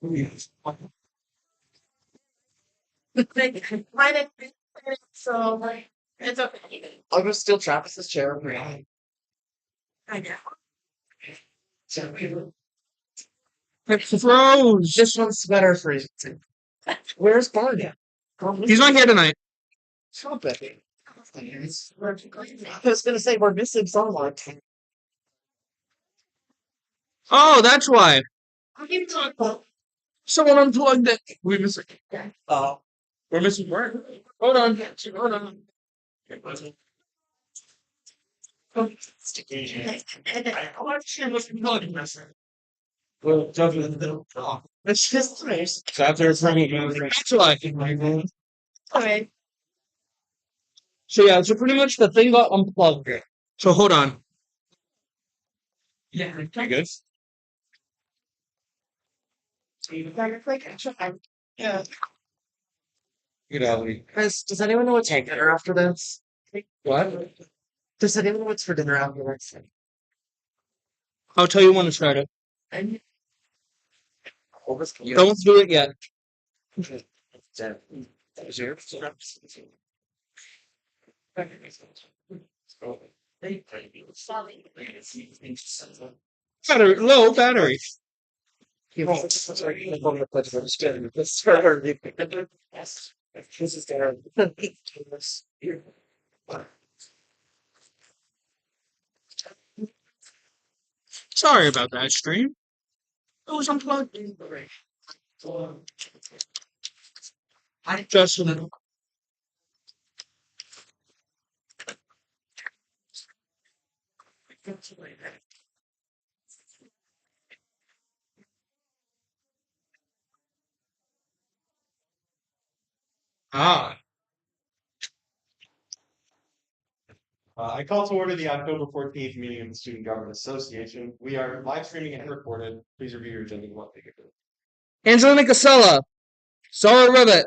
Mine is so like it's okay. I'll go steal Travis's chair. I know. It froze. This one's better for you. Where's Barney? He's not here tonight. Stop it. I was gonna say we're missing someone. Oh, that's why. What are you talking about? Someone unplugged it. We're missing. Oh, we're missing where? Hold on. Hold on. I want to share what's going on. Well, jump in the middle. It's just nice. So after it's running, that's why. Okay. So yeah, so pretty much the thing got unplugged. So hold on. Yeah. You good? Yeah. Get out of here. Guys, does anyone know what's for dinner after this? What? Does anyone know what's for dinner after this? I'll tell you when to start it. Don't do it yet. Low battery. Sorry about that, stream. It was unplugged. Just a little. Ah. I call to order the October 14th meeting of the Student Government Association. We are live streaming and recorded. Please review your agenda and what they could do. Angelina Casella. Zara Rivet.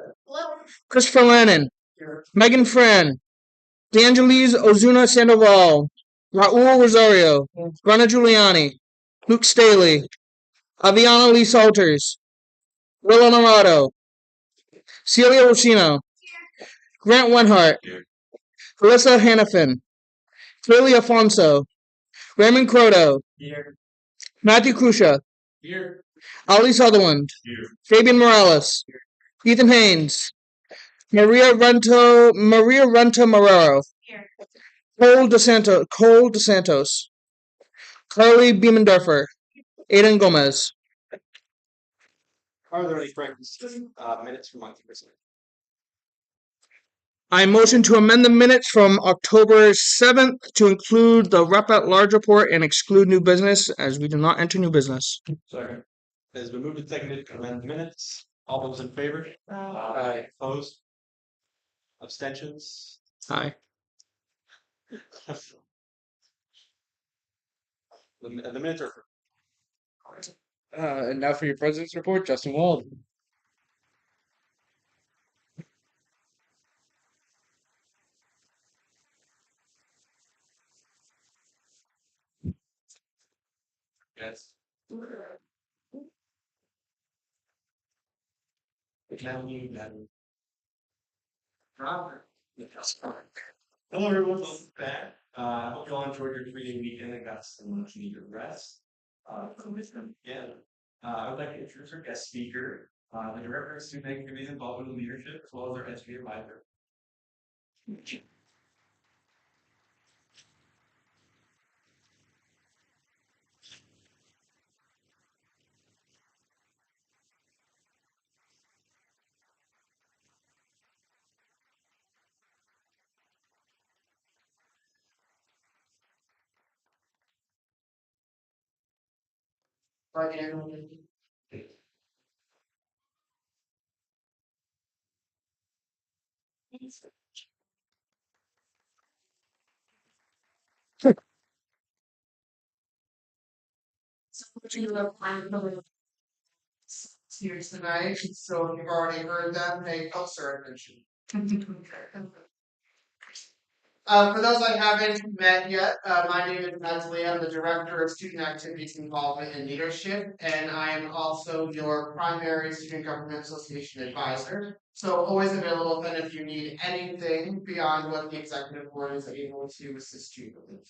Christopher Lannon. Megan Fran. DeAngelis Ozuna Sandoval. Raul Rosario. Ronna Giuliani. Luke Staley. Aviana Lee Salters. Willa Narado. Celia Rosino. Grant Wenhart. Alyssa Hannafin. Lily Afonso. Raymond Croto. Matthew Krusha. Ali Sutherland. Fabian Morales. Ethan Haynes. Maria Renta Marrero. Cole DeSantos. Carly Biemendorfer. Aiden Gomez. Are there any corrections? Minutes from October 7th? I motion to amend the minutes from October 7th to include the rep at large report and exclude new business, as we do not enter new business. Sorry. It has been moved and seconded to amend the minutes. All those in favor? Aye. Opposed? Abstentions? Aye. The minutes are And now for your president's report, Justin Wald. yes. Hello everyone, welcome back. I hope you all enjoyed your 3-day weekend and got some much needed rest. Yeah. I would like to introduce our guest speaker, the Director of Student Activities involved in leadership, as well as our SGA advisor. Here's tonight, so if you've already heard that, pay closer attention. For those I haven't met yet, my name is Dellea. I'm the Director of Student Activities Involvement and Leadership, and I am also your primary Student Government Association advisor. So always available then if you need anything beyond what the Executive Board is able to assist you with.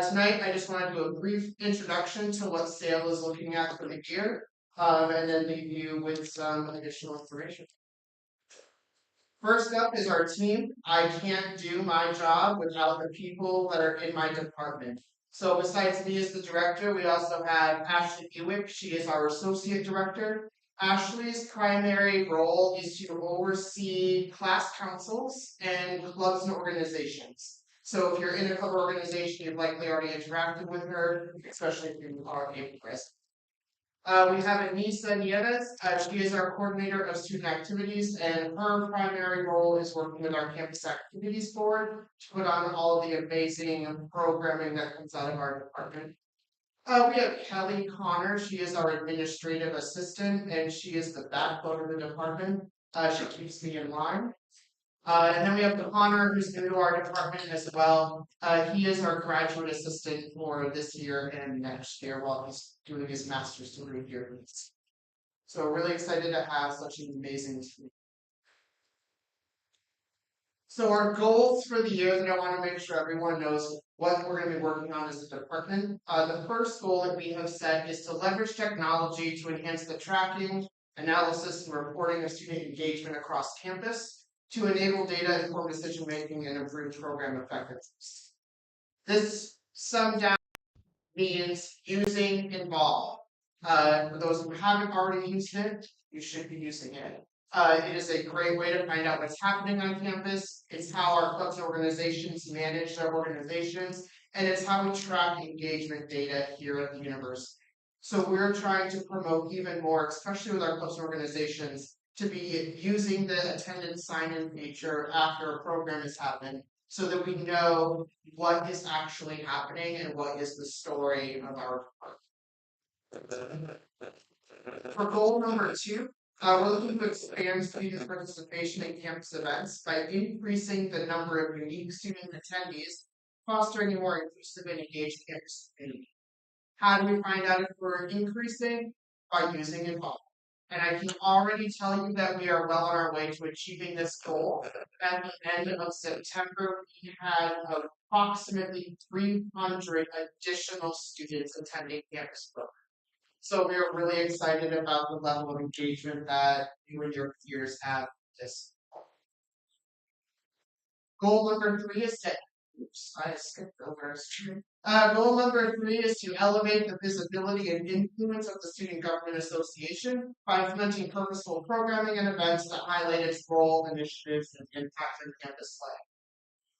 Tonight, I just want to do a brief introduction to what SAIL is looking at for the year, and then leave you with some additional information. First up is our team. I can't do my job without the people that are in my department. So besides me as the director, we also have Ashley Buick. She is our associate director. Ashley's primary role is to oversee class councils and clubs and organizations. So if you're in a club or organization, you've likely already interacted with her, especially if you are a president. We have Anissa Nieves. She is our coordinator of student activities, and her primary role is working with our campus activities board to put on all of the amazing programming that comes out of our department. We have Kelly Connor. She is our administrative assistant, and she is the backbone of the department. She keeps me in line. And then we have Connor, who's new to our department as well. He is our graduate assistant for this year and next year while he's doing his master's degree here. So really excited to have such an amazing team. So our goals for the year that I want to make sure everyone knows what we're going to be working on as a department. The first goal that we have set is to leverage technology to enhance the tracking, analysis, and reporting of student engagement across campus to enable data-informed decision-making and improve program effectiveness. This summed down means using Involve. For those who haven't already used it, you should be using it. It is a great way to find out what's happening on campus. It's how our clubs and organizations manage their organizations, and it's how we track engagement data here at the university. So we're trying to promote even more, especially with our clubs and organizations, to be using the attendance sign-in feature after a program has happened so that we know what is actually happening and what is the story of our department. For goal number 2, we're looking to expand student participation in campus events by increasing the number of unique student attendees, fostering a more inclusive and engaged campus community. How do we find out if we're increasing? By using Involve. And I can already tell you that we are well on our way to achieving this goal. At the end of September, we had approximately 300 additional students attending campus programs. So we are really excited about the level of engagement that you and your peers have this. Goal number 3 is to I skipped over. Goal number 3 is to elevate the visibility and influence of the Student Government Association by implementing purposeful programming and events that highlight its role, initiatives, and impact on campus life.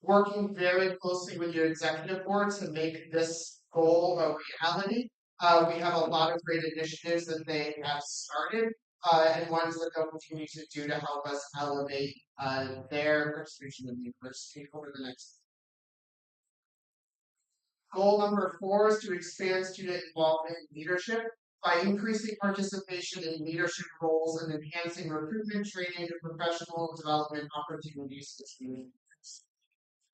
Working very closely with your executive board to make this goal a reality. We have a lot of great initiatives that they have started and ones that they'll continue to do to help us elevate their participation in the university over the next. Goal number 4 is to expand student involvement in leadership by increasing participation in leadership roles and enhancing recruitment, training, and professional development opportunities for students.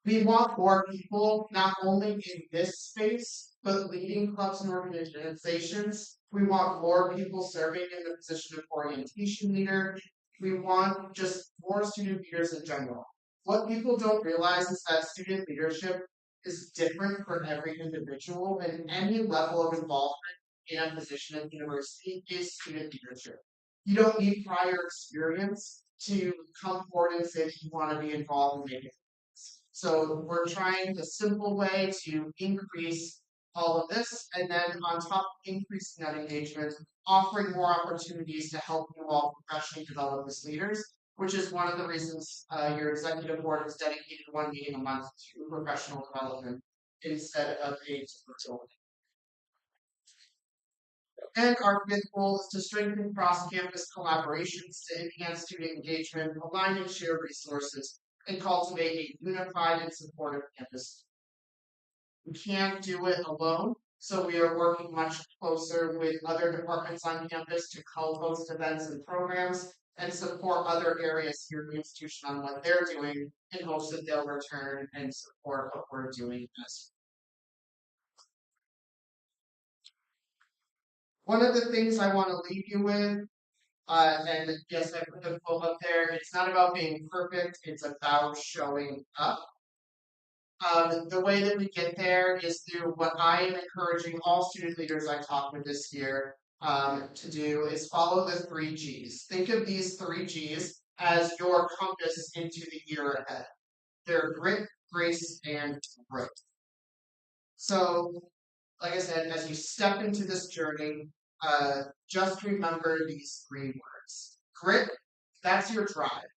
We want more people, not only in this space, but leading clubs and organizations. We want more people serving in the position of orientation leader. We want just more student leaders in general. What people don't realize is that student leadership is different for every individual, and any level of involvement in a position at the university is student leadership. You don't need prior experience to come forward and say that you want to be involved in making. So we're trying the simple way to increase all of this, and then on top of increasing that engagement, offering more opportunities to help you all professionally develop as leaders, which is one of the reasons your executive board has dedicated 1 meeting a month to professional development instead of a virtual. And our 5th goal is to strengthen cross-campus collaborations to enhance student engagement, align and share resources, and cultivate a unified and supportive campus. We can't do it alone, so we are working much closer with other departments on campus to co-host events and programs and support other areas here in the institution on what they're doing in hopes that they'll return and support what we're doing as one of the things I want to leave you with, and yes, I put the quote up there, it's not about being perfect, it's about showing up. The way that we get there is through what I am encouraging all student leaders I talk with this year to do is follow the three G's. Think of these three G's as your compass into the year ahead. They're grit, grace, and growth. So, like I said, as you step into this journey, just remember these three words. Grit, that's your drive.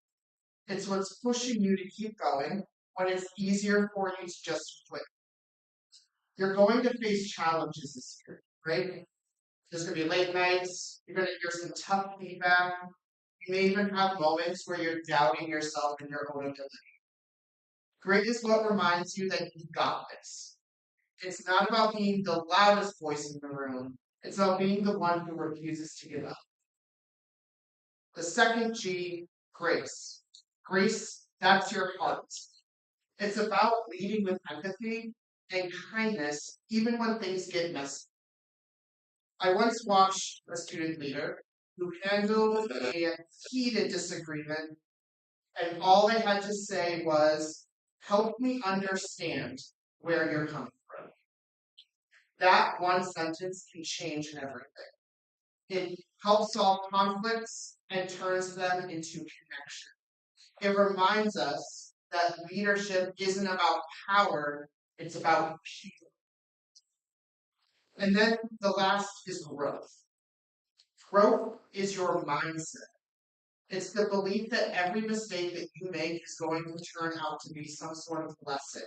It's what's pushing you to keep going when it's easier for you to just quit. You're going to face challenges this year, right? There's going to be late nights. You're going to hear some tough feedback. You may even have moments where you're doubting yourself and your own ability. Grit is what reminds you that you got this. It's not about being the loudest voice in the room. It's about being the one who refuses to give up. The second G, grace. Grace, that's your heart. It's about leading with empathy and kindness, even when things get messy. I once watched a student leader who handled a heated disagreement, and all they had to say was, "Help me understand where you're coming from." That one sentence can change everything. It helps solve conflicts and turns them into connection. It reminds us that leadership isn't about power, it's about people. And then the last is growth. Growth is your mindset. It's the belief that every mistake that you make is going to turn out to be some sort of lesson.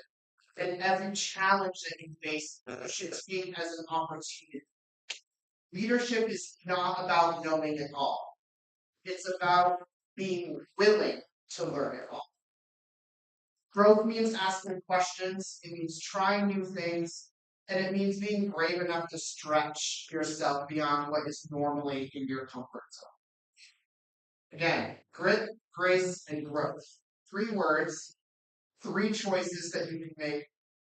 And every challenge that you face should see as an opportunity. Leadership is not about knowing it all. It's about being willing to learn it all. Growth means asking questions, it means trying new things, and it means being brave enough to stretch yourself beyond what is normally in your comfort zone. Again, grit, grace, and growth. Three words, three choices that you can make,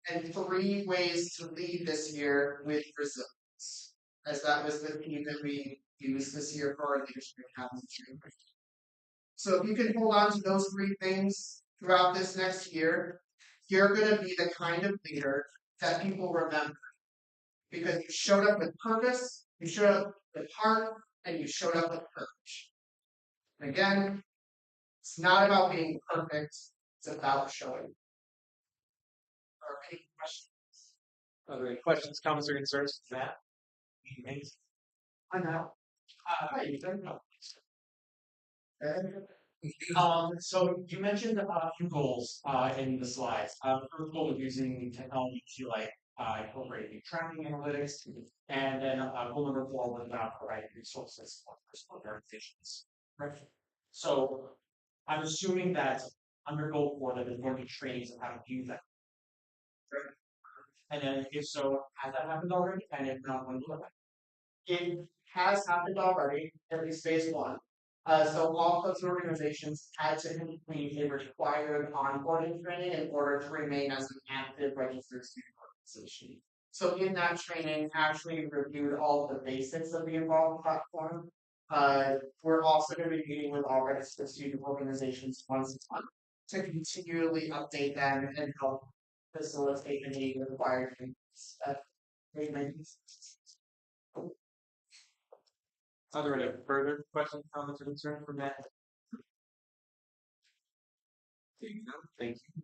and three ways to lead this year with resilience, as that was the theme that we used this year for our leadership academy. So if you can hold on to those three things throughout this next year, you're going to be the kind of leader that people remember because you showed up with purpose, you showed up with heart, and you showed up with courage. And again, it's not about being perfect, it's about showing. Are any questions? Are there any questions, comments, or concerns for Matt? I know. Hi, you don't know. Okay. So you mentioned a few goals in the slides. First goal of using technology to incorporate new tracking analytics, and then goal number 4 was about providing resources for personal organizations. Right. So I'm assuming that under goal 4 that there's going to be trainings on how to use that. Right. And then if so, has that happened already? And if not, when will it happen? It has happened already, at least phase one. So all those organizations had to complete a required onboarding training in order to remain as an active registered student organization. So in that training, actually reviewed all the basics of the Evolve platform. We're also going to be meeting with all registered student organizations once a month to continually update them and help facilitate any required trainings. Are there any further questions, comments, or concerns from Matt? Thank you.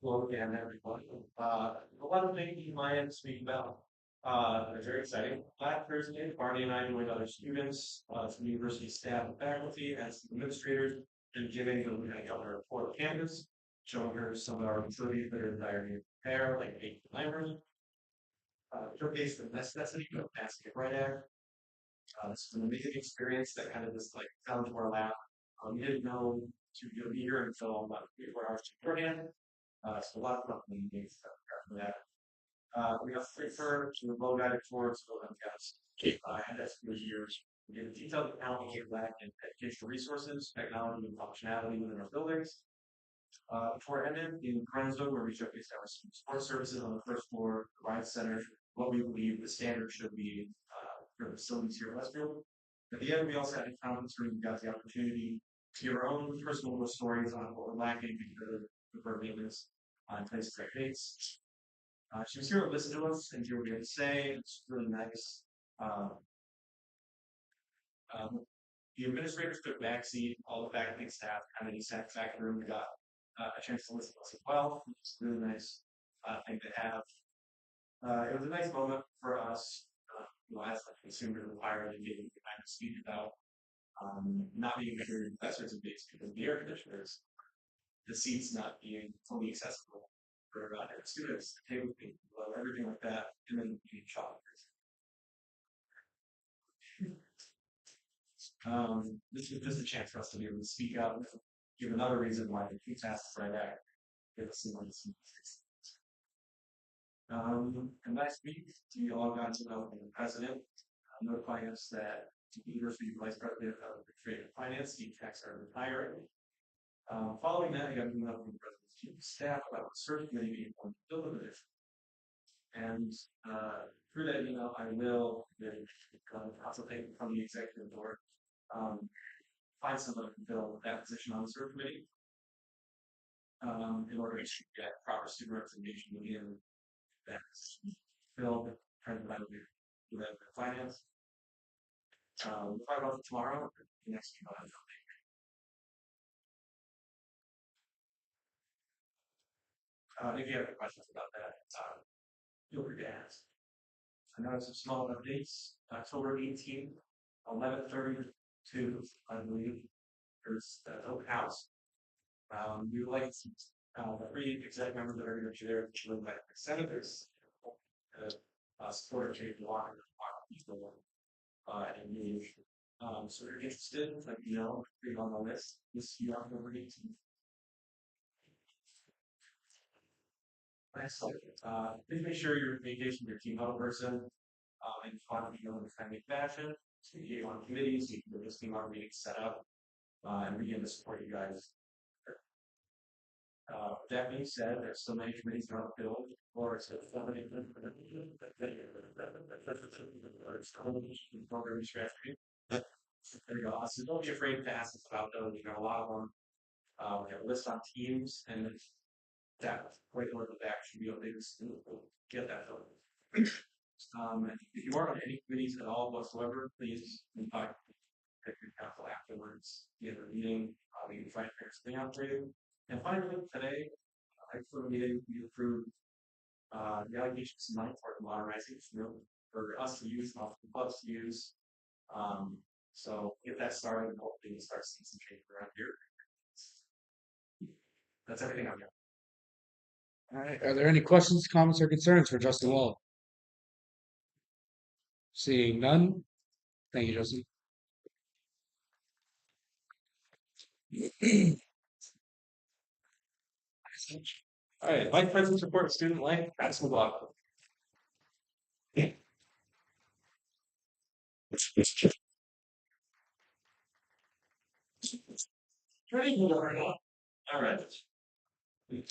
Hello again, everyone. A lot of things you might speak about. They're very exciting. Last Thursday, Barney and I joined other students, some university staff and faculty, and some administrators, in giving the Lieutenant Governor a report of campus, showing her some of our facilities that are in dire need of repair, like 8 climbers. showcase the necessity of passing a right act. This was an amazing experience that kind of just like fell into our lap. We didn't know to be here until about 4 hours beforehand. So a lot of fun meetings for that. We got free tour to the low guided tours, so that guys had that for years. We did a detailed account of back in educational resources, technology, and functionality within our buildings. Tour ended in Krenzo, where we showcased our sports services on the first floor, the Ride Center, what we believe the standard should be for the facilities here at Westfield. At the end, we also had a conference where we got the opportunity to give our own personal stories on what we're lacking because of our maintenance on place great dates. She was here to listen to us and hear what we had to say. It's really nice. The administrators took backseat. All the faculty and staff kind of sat back in the room. We got a chance to listen to us as well. It's a really nice thing to have. It was a nice moment for us, as like consumers of higher education, to kind of speak about not being able to hear professors and days because of the air conditioners, the seats not being fully accessible for students, the table being low, everything like that, and then being shoppers. This is just a chance for us to be able to speak out and give another reason why the two tasks right there give us some and last week, we all got to know the president notifying us that the University Vice President of Trade and Finance, Steve Tex, are retiring. Following that, I got an email from the president's chief of staff about the search committee being formed to fill the position. And through that email, I will consultate from the executive board, find someone to fill that position on the search committee in order to get proper student representation within that fill president of the finance. We'll talk about it tomorrow. Next week, I'll have if you have any questions about that, feel free to ask. I know some small updates. October 18th, 11:30 to, I believe, there's the open house. We would like the 3 exec members that are going to be there, led by the senators, support of change law people and engage. So if you're interested, let me know. Be on the list. This year, October 18th. Please make sure you're engaging your team huddle person and want to be in a timely fashion. So you get on committees, you can get this team huddle meeting set up and begin to support you guys. That being said, there's so many committees that aren't filled, or it's program strategy. There you go. So don't be afraid to ask us about those. You know, a lot of them. We have a list on teams, and that right over the back should be able to get that done. If you are on any committees at all whatsoever, please contact your council afterwards. The other meeting, we can try to figure something out for you. And finally, today, for the meeting, we approved the allegations of money for modernizing for us to use, not for the clubs to use. So get that started, and hopefully we'll start seeing some change around here. That's everything I've got. All right. Are there any questions, comments, or concerns for Justin Wall? Seeing none. Thank you, Justin. All right, Vice President support student life, Madison McLaughlin. All right.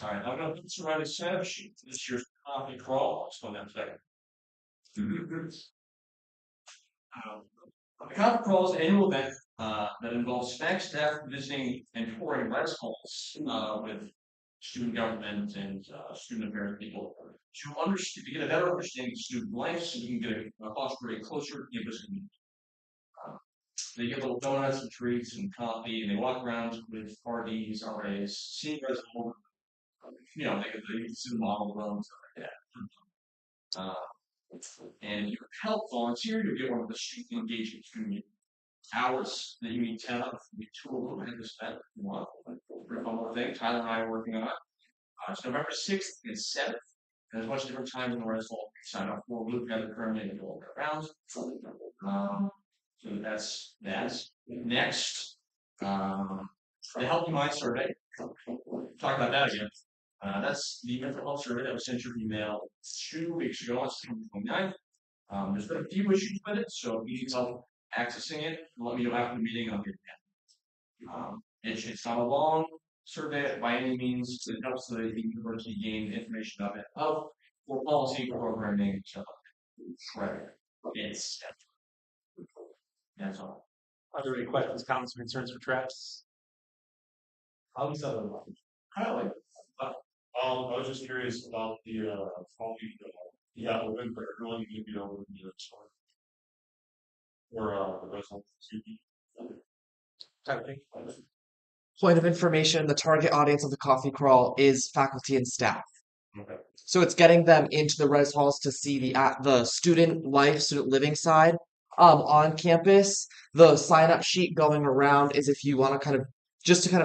Alright, I'm going to write a stab sheet for this year's coffee crawl. Just one second. The coffee crawl is an annual event that involves SMAC staff visiting and touring less halls with student government and student affairs people to get a better understanding of student life, so you can get a foster a closer campus community. They get little donuts and treats and coffee, and they walk around with RDs, RAs, seniors, you know, they can see the model run and stuff like that. And if you help volunteer, you get one of the student engagement community hours that you need 10 of. We 2 of them, and just that one more thing Tyler and I are working on. It's November 6th and 7th There's a bunch of different times in the rest hall. Sign up for, look at the currently and go around. So that's next. The Healthy Mind Survey. Talk about that again. That's the mental health survey that was sent your email 2 weeks ago on September 29th. There's been a few issues with it, so if you need help accessing it, let me know after the meeting. I'll get that. It's not a long survey by any means. It helps the university gain information of it for policy, programming, stuff like that. Right. It's that's all. Are there any questions, comments, or concerns for Travis? I'll be settled. I like. I was just curious about the coffee. Yeah, open for everyone. You can over the store. Or the restaurant. Point of information, the target audience of the coffee crawl is faculty and staff. Okay. So it's getting them into the res halls to see the student life, student living side on campus. The sign up sheet going around is if you want to kind of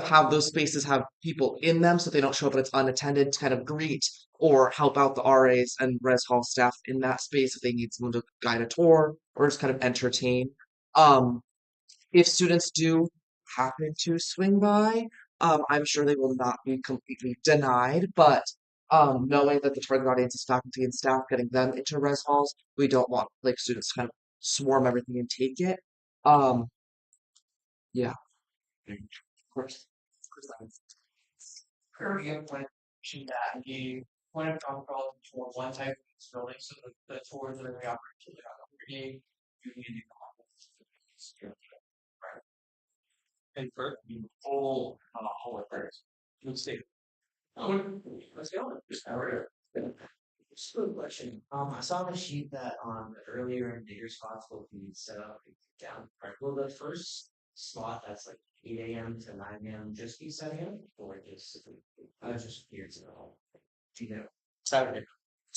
have those spaces have people in them so they don't show up and it's unattended to kind of greet or help out the RAs and res hall staff in that space if they need someone to guide a tour or just kind of entertain. If students do happen to swing by, I'm sure they will not be completely denied, but knowing that the target audience is faculty and staff, getting them into res halls, we don't want like students to kind of swarm everything and take it. Yeah, of course. Currently implementation that the point of control for one type of building, so the tours that we operate to the community. And for the whole whole affairs. You stay. Let's go. Just a quick question. I saw on the sheet that the earlier and later spots will be set up down. Will the first spot that's like 8 a.m. to 9 a.m. just be setting up, or just I was just curious to know. Do you know? Saturday.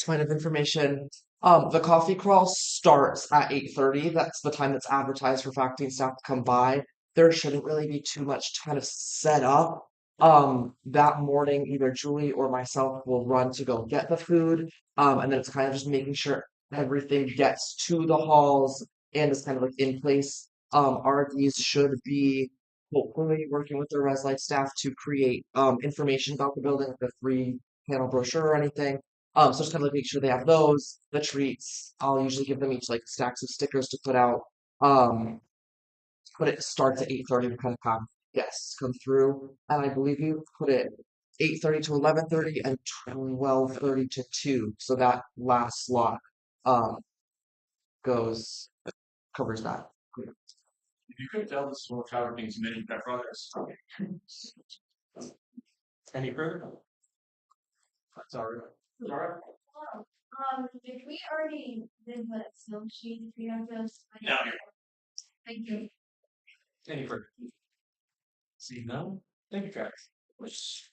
Point of information. The coffee crawl starts at 8:30. That's the time that's advertised for faculty and staff to come by. There shouldn't really be too much kind of set up. That morning, either Julie or myself will run to go get the food. And then it's kind of just making sure everything gets to the halls and is kind of like in place. RDs should be hopefully working with their res life staff to create information about the building, like a 3-panel brochure or anything. So just kind of like make sure they have those, the treats. I'll usually give them each like stacks of stickers to put out. But it starts at 8:30 to kind of have guests come through. And I believe you put it 8:30 to 11:30 and 12:30 to 2. So that last slot um covers that. If you could tell this will cover things many that progress. Any further? That's all right. Did we already did the snow sheet? We have those. No. Thank you. Any further? See none? Thank you, Travis.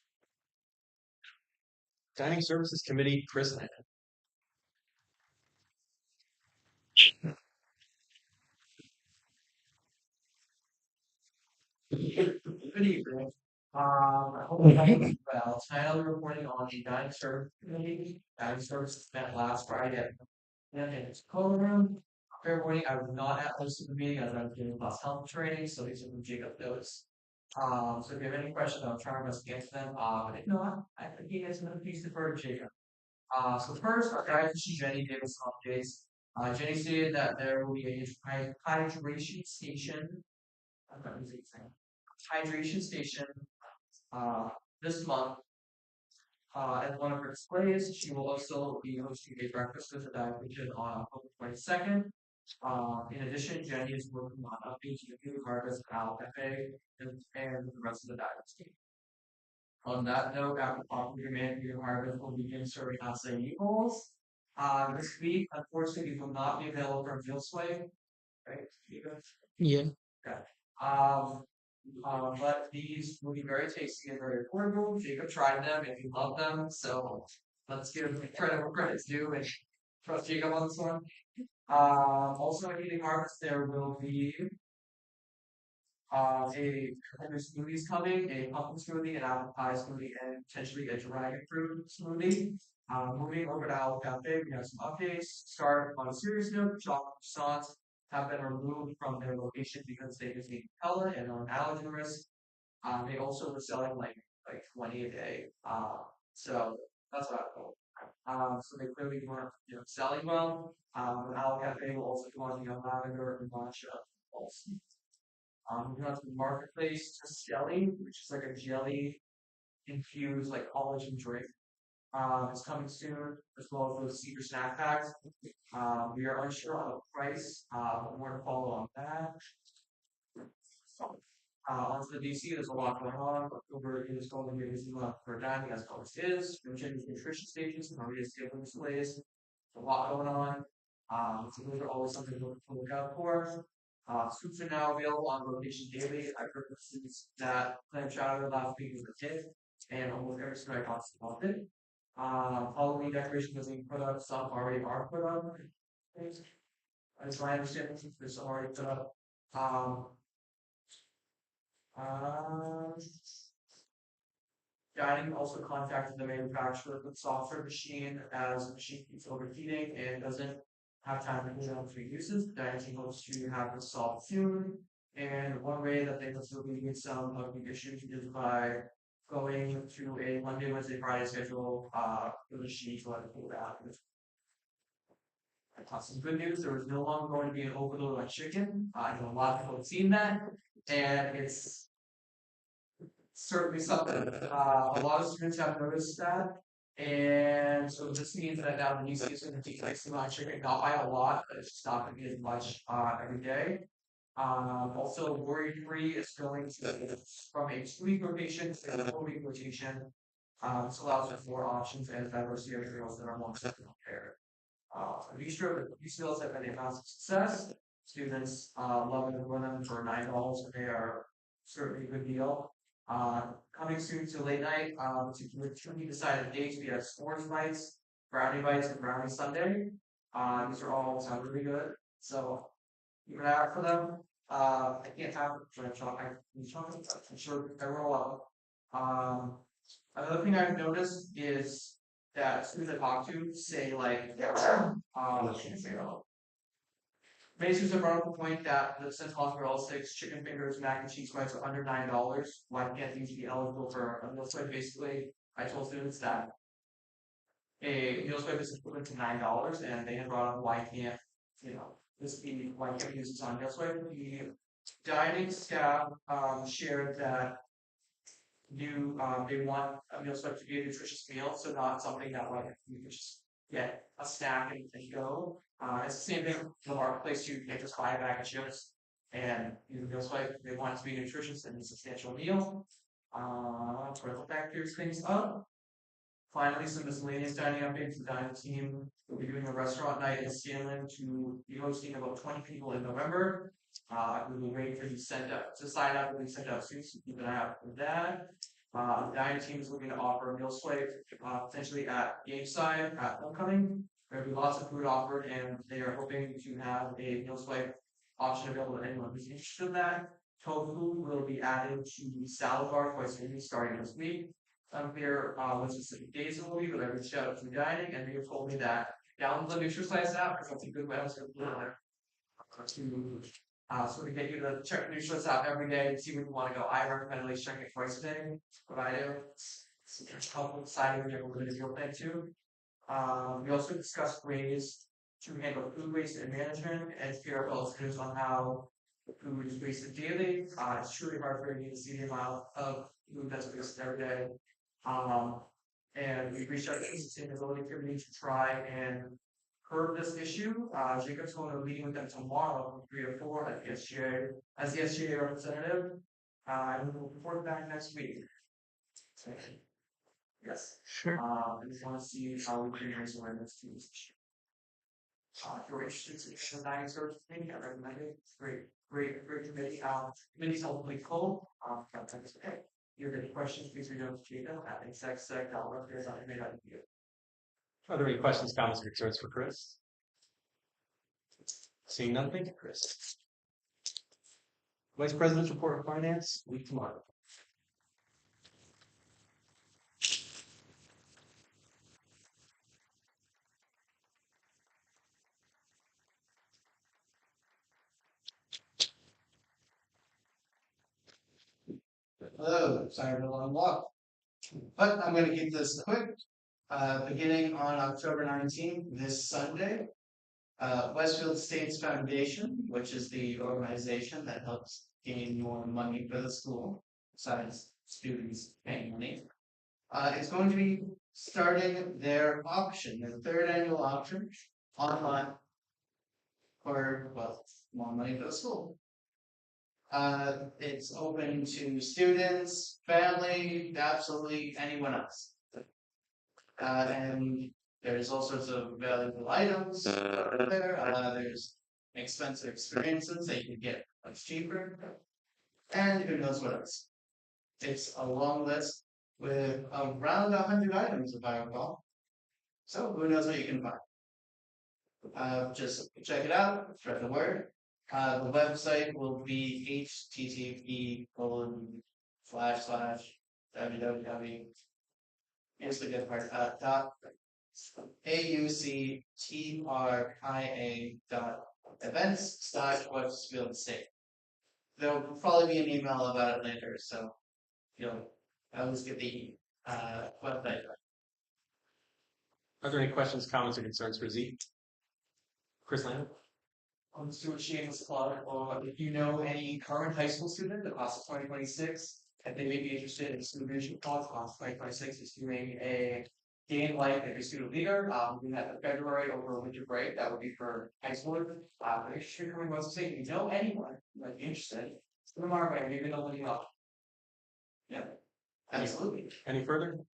Dining Services Committee, Chris Land. Good evening. I hope everyone's well. Tonight I'll be reporting on the dining service committee. Dining service met last Friday. And it's call room. Fair warning, I was not at most of the meeting as I was doing class health training, so these are from Jacob notes. So if you have any questions, I'll try my best to answer them. But if not, I think he has another piece to defer to Jacob. So first, our dietitian Jenny gave us some updates. Jenny stated that there will be a hydration station. I'm not using hydration station this month. As one of her displays, she will also be hosting a breakfast with the dietitian on October 22nd. In addition, Jenny is working on updates to the harvest Al Cafe and the rest of the diet team. On that note, after popular demand, New Harvest will begin serving acai bowls. This week, unfortunately, we will not be available for Jill Sway. Right? Yeah. Okay. But these will be very tasty and very affordable. Jacob tried them and he loved them, so let's give credit where credit's due and trust Jacob on this one. Also at Eating Harvest, there will be a there's smoothies coming, a pumpkin smoothie, an apple pie smoothie, and potentially a dragon fruit smoothie. Moving over to Owl Cafe, we have some updates. Start on a serious note, chocolate croissants have been removed from their location because they contain pellet and are an allergen risk. They also were selling like 20 a day. So that's what I thought. So they clearly weren't selling well. Owl Cafe will also go on lavender and matcha also. We have the marketplace just jelly, which is like a jelly infused like collagen drink. It's coming soon, as well as those cedar snack packs. We are unsure on the price, but more to follow on that. Onto the DC, there's a lot going on. October is going to be a busy month for dining, as always is. Mentioned nutrition stations, Maria's table displays. A lot going on. So those are always something to look out for. Soups are now available on rotation daily. I heard since that clam chowder last week was a hit, and almost every store I got it. Halloween decoration was being put up. Some already are put up. As my understanding, there's some already put up. Uh, Dining also contacted the manufacturer of the software machine as the machine keeps overheating and doesn't have time to cool down for uses. Dining team hopes to have this solved soon. And one way that they can still alleviate some of the issues is by going to a Monday, Wednesday, Friday schedule for the machine to let it cool down. Some good news, there was no longer going to be an overload on chicken. I know a lot of people have seen that, and it's certainly something. A lot of students have noticed that. And so this means that now the UC is going to decrease the amount of chicken, not by a lot, but it's just not going to be as much every day. Also, worry free is going to from a 2-week rotation to a 4-week rotation. This allows for 4 options and diversity of meals that are more prepared. These meals have been a massive success. Students love and run them for $9, and they are certainly a good deal. Coming soon to late night, to be decided dates, we have s'mores bites, brownie bites, and brownie sundae. These are all sound really good. So keep an eye out for them. I can't have chocolate. I'm sure everyone will. Another thing I've noticed is that students I talk to say like, many students have brought up the point that the since mozzarella sticks, chicken fingers, mac and cheese bites are under $9. Why can't these be eligible for a meal swipe? Basically, I told students that a meal swipe is equivalent to $9, and they had brought up why can't why can't we use this on meal swipe? The dining staff shared that they want a meal swipe to be a nutritious meal, so not something that like you could just get a snack and go. It's the same thing in the marketplace. You can't just buy a bag of chips and use a meal swipe. They want it to be nutritious and a substantial meal. Critical factors things up. Finally, some miscellaneous dining updates. The dining team will be doing a restaurant night in Salem to be hosting about 20 people in November. We will wait for you to sign up and be sent out soon, so keep an eye out for that. The dining team is looking to offer a meal swipe potentially at game side at homecoming. There will be lots of food offered, and they are hoping to have a meal swipe option available to anyone who's interested in that. Tofu will be added to the salad bar twice weekly starting this week. Unclear what specific days it will be, but I reached out to dining, and they have told me that download the Nutrisize app because that's a good way to put it there. So we get you to check the Nutrisize app every day and see when you want to go. I recommend at least checking it twice a day. What I do, it's helpful deciding when you're going to do thing too. We also discussed ways to handle food waste and management and share our students on how food is wasted daily. It's truly hard for me to see the amount of food that's wasted every day. And we reached out to the sustainability committee to try and curb this issue. Jacob's going to a meeting with them tomorrow from 3 to 4 at the SGA as the SGA representative. And we'll report back next week. So, yes. Sure. I just want to see how we can raise awareness to this issue. If you're interested in the dining service committee, I recommend it. It's great committee. Committee's hopefully full. That's okay. If you have any questions, please reach out to Jacob at execsec.workers.ma.edu. Are there any questions, comments, or concerns for Chris? Seeing none, thank you, Chris. Vice President's report of finance, week tomorrow. Hello, sorry for the long walk. But I'm gonna keep this quick. Beginning on October 19th, this Sunday, Westfield States Foundation, which is the organization that helps gain more money for the school, besides students paying money, is going to be starting their auction, their third annual auction online for, well, more money for the school. It's open to students, family, absolutely anyone else. And there's all sorts of valuable items there. There's expensive experiences that you can get much cheaper. And who knows what else. It's a long list with around 100 items, if I recall. So who knows what you can find. Just check it out, spread the word. The website will be http://www. Here's the good part. auctria.events/Westfield State. There'll probably be an email about it later, so you'll always get the website. Are there any questions, comments, or concerns for Z? Chris Lamb? On Stuart Shane's club, or if you know any current high school student, the class of 2026, and they may be interested in student leadership class of 2026 is doing a day in life as a student leader. We have in February over winter break. That would be for high school. If you're coming to say, if you know anyone who might be interested, send them our way. Maybe they'll let you know. Yeah, absolutely. Any further?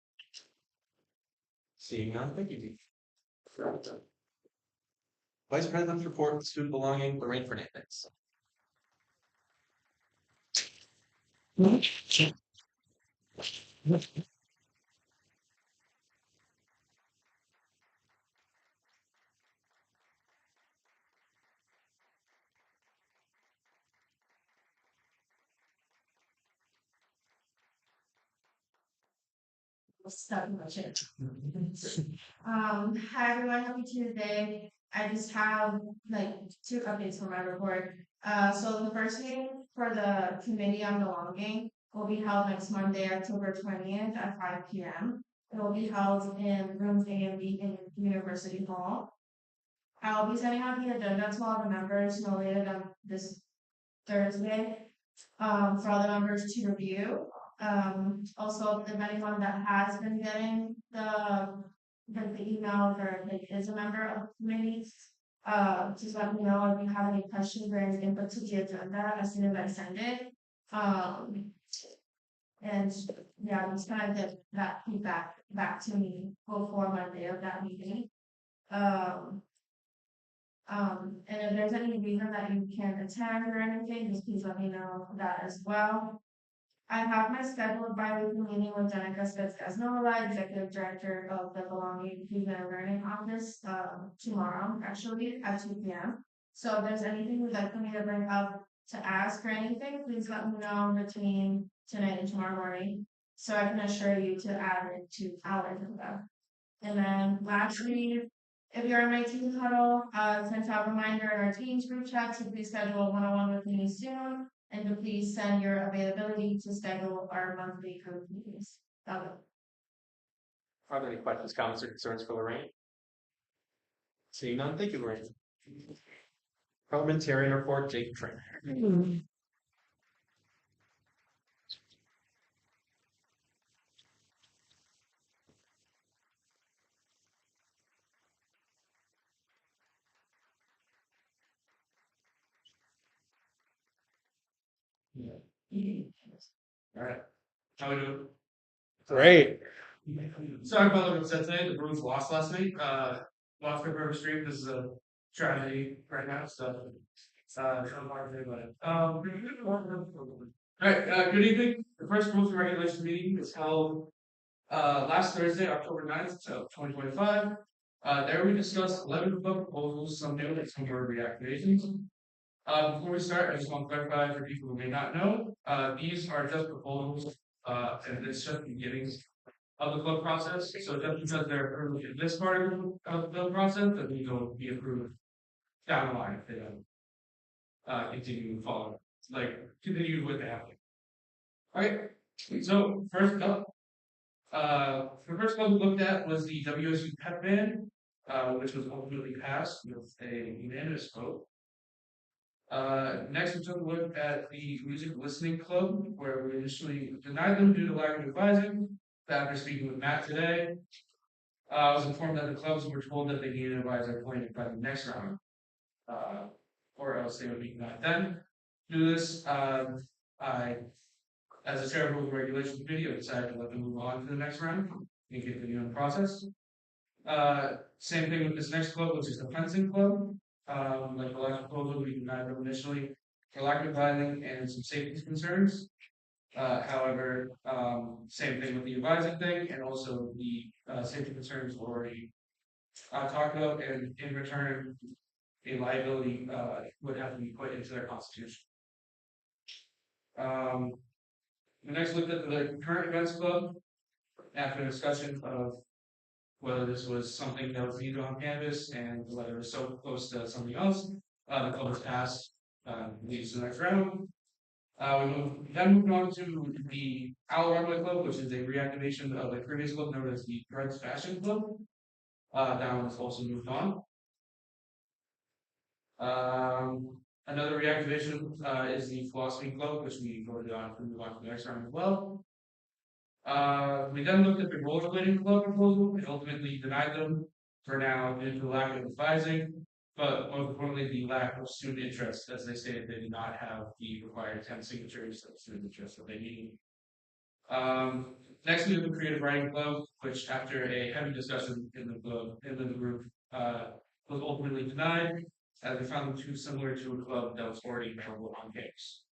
Seeing none, thank you, D. Vice President's report, student belonging, Lorraine Fernandez. Hi everyone, happy Tuesday. I just have like 2 updates for my report. So the first meeting for the committee on belonging will be held next Monday, October 20th at 5 p.m. It will be held in rooms A and B in University Hall. I'll be sending out the agenda to all the members no later than this Thursday, for all the members to review. Also, if anyone that has been getting the emails or like is a member of the committee, just let me know if you have any questions or any input to the agenda as soon as I send it. And yeah, just kind of get that feedback back to me before Monday of that meeting. And if there's any reason that you can't attend or anything, just please let me know that as well. I have my scheduled bi-weekly meeting with Danica Spitz-Gasnola, Executive Director of the Belonging Fusion and Learning Office, tomorrow, actually, at 2 p.m. So if there's anything you'd like for me to bring up to ask or anything, please let me know between tonight and tomorrow morning, so I can assure you to add it to our agenda. And then lastly, if you're in my team huddle, send out a reminder in our teams group chat to please schedule a one-on-one with me soon. And to please send your availability to schedule our monthly group meetings. Are there any questions, comments, or concerns for Lorraine? Seeing none, thank you, Lorraine. Parliamentarian report, Jake Trainer. All right. How we doing? Great. Sorry about what I said today. The Bruins lost last night. Lost River Street. This is a tragedy right now. So, I'm hard to think about it. All right. Good evening. The first rules and regulations meeting is held last Thursday, October 9th, 2025. There we discussed 11 proposals, some new and some were reactivations. Before we start, I just want to clarify for people who may not know, these are just proposals, and it's just the beginnings of the club process. So just because they're approved in this part of the club process, that they don't be approved down the line if they don't continue to follow, like continue with the applicant. Okay, so first up, the first club we looked at was the WSU pep band, which was ultimately passed with a unanimous vote. Next, we took a look at the music listening club, where we initially denied them due to lack of advising. After speaking with Matt today, I was informed that the clubs were told that they needed an advisor appointed by the next round, or else they would be denied then. To do this, I, as a chair of the regulation committee, I decided to let them move on to the next round and continue the process. Same thing with this next club, which is the fencing club. Like the last proposal, we denied them initially for lack of advising and some safety concerns. However, same thing with the advising thing, and also the safety concerns were already talked about, and in return, a liability would have to be put into their constitution. We next looked at the current events club after discussion of whether this was something that was needed on campus and whether it was so close to something else. The club was passed, leads to the next round. Then moved on to the Owl Runway Club, which is a reactivation of a previous club known as the Dreads Fashion Club. That one was also moved on. Another reactivation is the Philosophy Club, which we voted on to move on to the next round as well. We then looked at the rollerblading club proposal and ultimately denied them for now due to the lack of advising, but most importantly, the lack of student interest, as they stated they did not have the required 10 signatures of student interest that they need. Next, we have the Creative Writing Club, which after a heavy discussion in the group, was ultimately denied, as we found them too similar to a club that was already available on campus.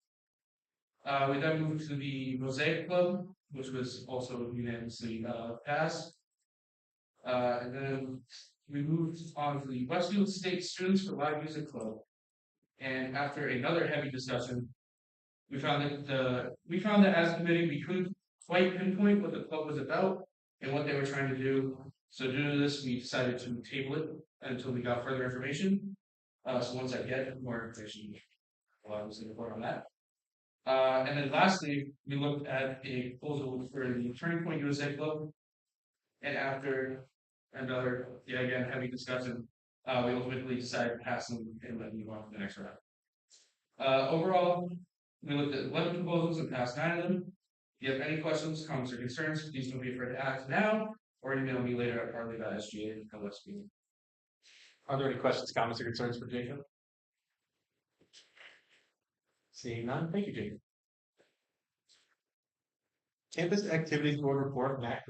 We then moved to the Mosaic Club, which was also unanimously passed. And then we moved on to the Westfield State Students for Live Music Club. And after another heavy discussion, we found that as a committee we couldn't quite pinpoint what the club was about and what they were trying to do. So due to this, we decided to table it until we got further information. So once I get more information, I'll obviously report on that. And then lastly, we looked at a proposal for the Turning Point USA Club. And after another, again, heavy discussion, we ultimately decided to pass them and let them move on to the next round. Overall, we looked at 11 proposals and passed 9 of them. If you have any questions, comments, or concerns, please don't be afraid to ask now or email me later at partly.sga@lsp. Are there any questions, comments, or concerns for Jacob? Seeing none, thank you, Jacob. Campus Activities Board Report, Matt.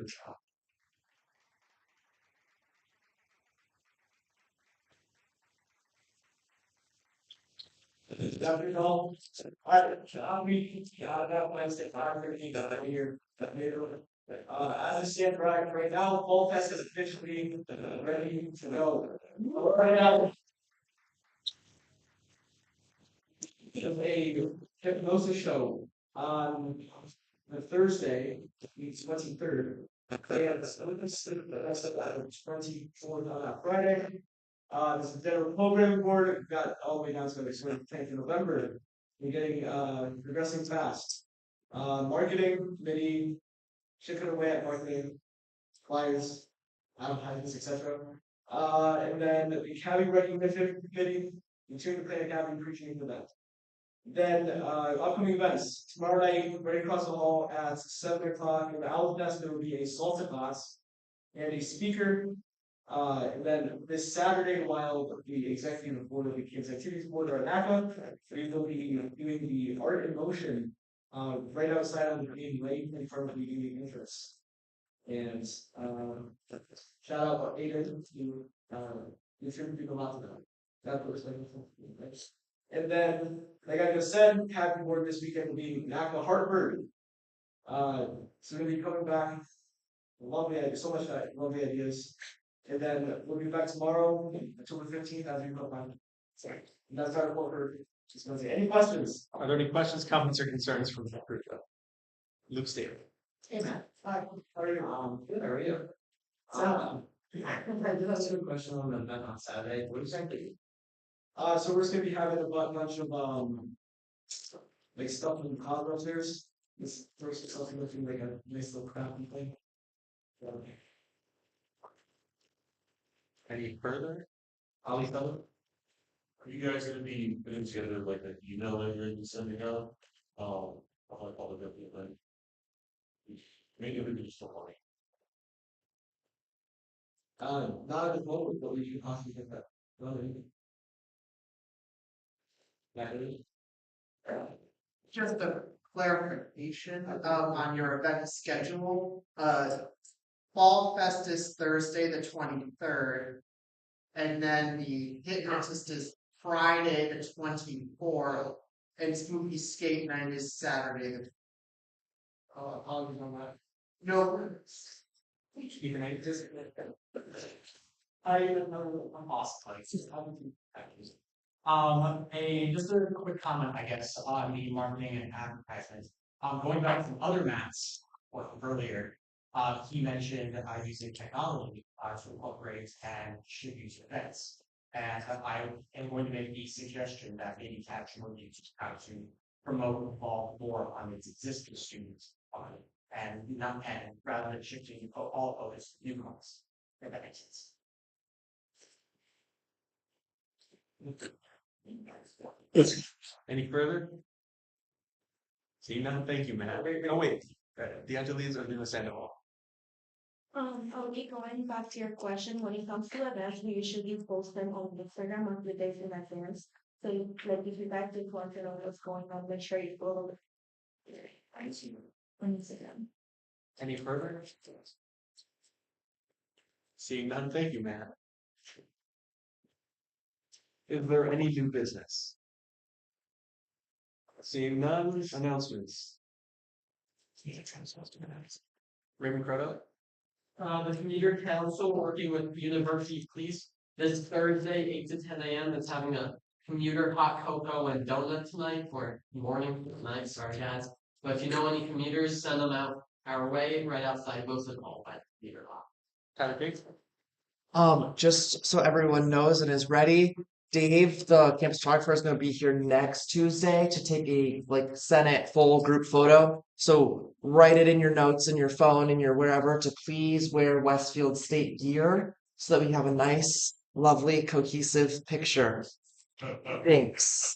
Afternoon, I'll be that Wednesday, 5:30 here. As I stand right now, Fall Fest is officially ready to go. Right now, a hypnosis show on the Thursday, the 23rd. And that's the 24th on Friday. This is the program board got all the way down to the 10th of November. We're getting progressing fast. Marketing committee, chipping away at marketing, flyers, advertisements, etc. And then the Academy recognition committee, interior plan Academy preaching for that. Then upcoming events. Tomorrow night, right across the hall at 7 o'clock in the Owl's Nest, there will be a salsa class and a speaker. And then this Saturday, while the executive board of the Kids Activities Board are at NACA, we will be doing the Art in Motion right outside of the main lake in front of the Union Interest. And shout out Aiden to contribute a lot to that. That was like, and then, like I just said, happy board this weekend will be NACA Hartford. So we'll be coming back. Lovely ideas, so much lovely ideas. And then we'll be back tomorrow, October 15th, as we go on. Sorry, that's our report for. Just gonna say, any questions? Are there any questions, comments, or concerns from the group? Luke Stater. Hey, Matt. Hi, how are you? Good, how are you? I did have a question on the event on Saturday. What exactly? So we're just gonna be having a bunch of like stuff in the closet upstairs. This first stuff looking like a nice little crafting thing. Any further? Ollie Feller? Are you guys gonna be putting together like an email that you're gonna be sending out? I'll like all of it, like. Maybe we could just talk on it. Not at the moment, but we can possibly get that. Just a clarification, on your event schedule, Fall Fest is Thursday, the 23rd. And then the Hypnotist is Friday, the 24th, and Spooky Skate Night is Saturday, the. Apologies on that. No. Ethan, I just. I know I'm awesome. Just a quick comment, I guess, on the marketing and advertisement. Going back from other Matt's work earlier, he mentioned using technology to incorporate and distribute events. And I am going to make the suggestion that maybe Caption will use how to promote and involve more on its existing students and not and rather than shifting all of its new ones. If that makes sense. Any further? Seeing none, thank you, Matt. Oh, wait. The Angeles are doing a send off. Okay, going back to your question, when it comes to events, we usually post them on Instagram a few days in advance. So, like, if you guys just want to know what's going on, make sure you follow on Instagram. Any further? Seeing none, thank you, Matt. Is there any new business? Seeing none, announcements. Raymond Croto? The commuter council working with University Police this Thursday, 8 to 10 a.m. It's having a commuter hot cocoa and donut tonight or morning, night, sorry guys. But if you know any commuters, send them out our way right outside Wilson Hall by the commuter lot. Tyler Gates? Just so everyone knows and is ready, Dave, the campus photographer, is going to be here next Tuesday to take a like Senate full group photo. So write it in your notes in your phone and your wherever to please wear Westfield State gear so that we have a nice, lovely, cohesive picture. Thanks.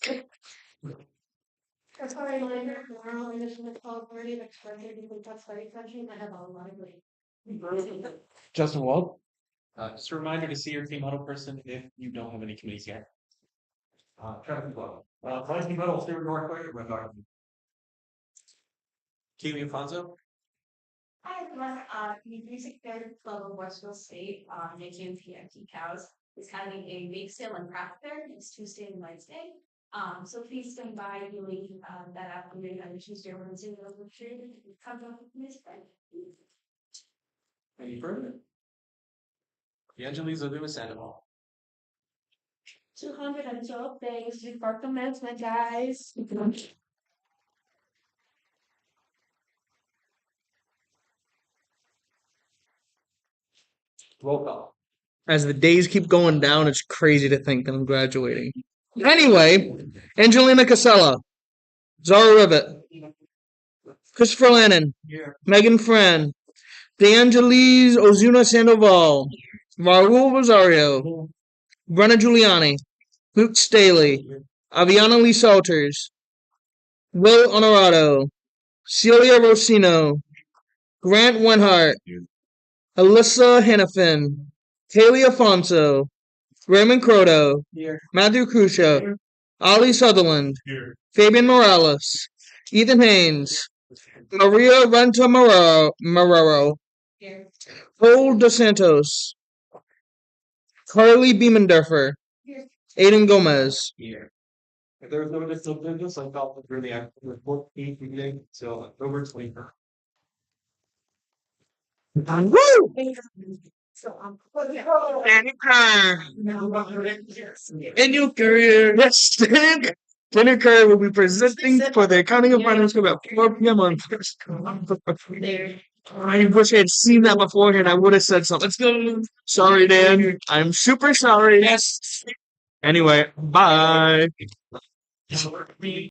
That's why I'm like, tomorrow I'm just gonna call party next Friday because that's very touching. I have a lot of like. Justin Wald? Just a reminder to see your team huddle person if you don't have any committees yet. Traffic flow. Vice Middle, Stewart Northway, Red Dog. Keely Alfonso? Hi, everyone. The Music Fair Club of Westfield State, JKMP Empty Cows, is having a bake sale and craft fair. It's Tuesday and Wednesday. So please swing by really that afternoon on Tuesday or Wednesday. Come to the music fair. Any further? The Angeles are doing Sandoval. 212 things before commencement, guys. Roll call. As the days keep going down, it's crazy to think that I'm graduating. Anyway, Angelina Casella, Zara Rivet, Christopher Lannon, Megan Fran, DeAngelis Ozuna Sandoval, Raul Rosario, Brenna Giuliani, Luke Staley, Aviana Lee Salters, Will Honorado, Celia Rosino, Grant Wenhart, Alyssa Hannafin, Haley Afonso, Raymond Croto, Matthew Crucia, Ali Sutherland, Fabian Morales, Ethan Haynes, Maria Renta Marrero, Paul Dos Santos, Carly Beemendorfer, Aiden Gomez. Here. If there was no additional business, I felt that really after the 14th meeting till October 23rd. Woo! Danny Kerr. In your career. Yes, Danny Kerr will be presenting for the Accounting and Finance Club at 4 p.m. on Thursday. I wish I had seen that beforehand. I would have said something. Let's go. Sorry, Dan. I'm super sorry. Yes. Anyway, bye.